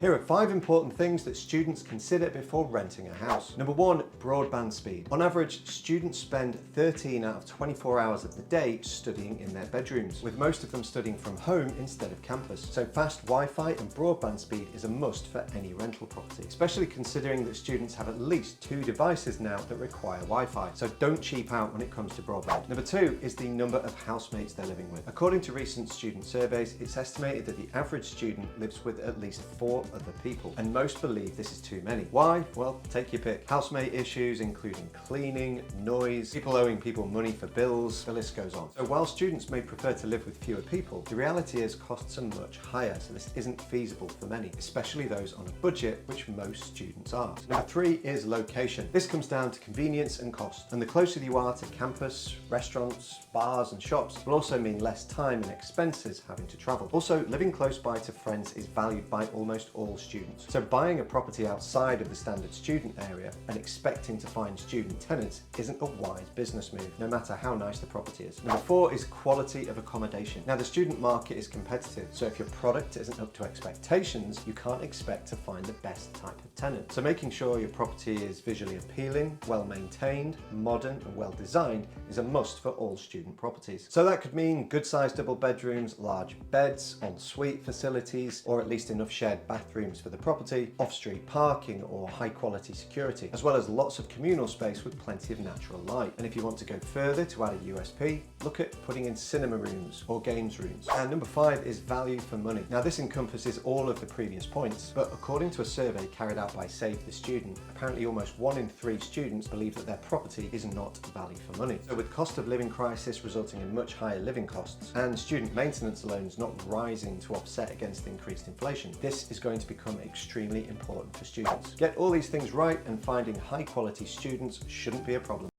Here are 5 important things that students consider before renting a house. Number 1, broadband speed. On average, students spend 13 out of 24 hours of the day studying in their bedrooms, with most of them studying from home instead of campus. So fast Wi-Fi and broadband speed is a must for any rental property, especially considering that students have at least 2 devices now that require Wi-Fi. So don't cheap out when it comes to broadband. Number 2 is the number of housemates they're living with. According to recent student surveys, it's estimated that the average student lives with at least 4 other people, and most believe this is too many. Why? Well, take your pick. Housemate issues including cleaning, noise, people owing people money for bills, the list goes on. So while students may prefer to live with fewer people, the reality is costs are much higher, so this isn't feasible for many, especially those on a budget, which most students are. Number 3 is location. This comes down to convenience and cost, and the closer you are to campus, restaurants, bars and shops will also mean less time and expenses having to travel. Also, living close by to friends is valued by almost all students. So buying a property outside of the standard student area and expecting to find student tenants isn't a wise business move, no matter how nice the property is. Number 4 is quality of accommodation. Now, the student market is competitive, so if your product isn't up to expectations, you can't expect to find the best type of tenant. So making sure your property is visually appealing, well maintained, modern and well designed is a must for all student properties. So that could mean good sized double bedrooms, large beds, ensuite facilities, or at least enough shared bathrooms for the property, off-street parking or high quality security, as well as lots of communal space with plenty of natural light. And if you want to go further to add a USP, look at putting in cinema rooms or games rooms. And number 5 is value for money. Now, this encompasses all of the previous points, but according to a survey carried out by Save the Student, apparently almost 1 in 3 students believe that their property is not value for money. So with cost of living crisis resulting in much higher living costs and student maintenance loans not rising to offset against increased inflation, this is going to become extremely important for students. Get all these things right and finding high quality students shouldn't be a problem.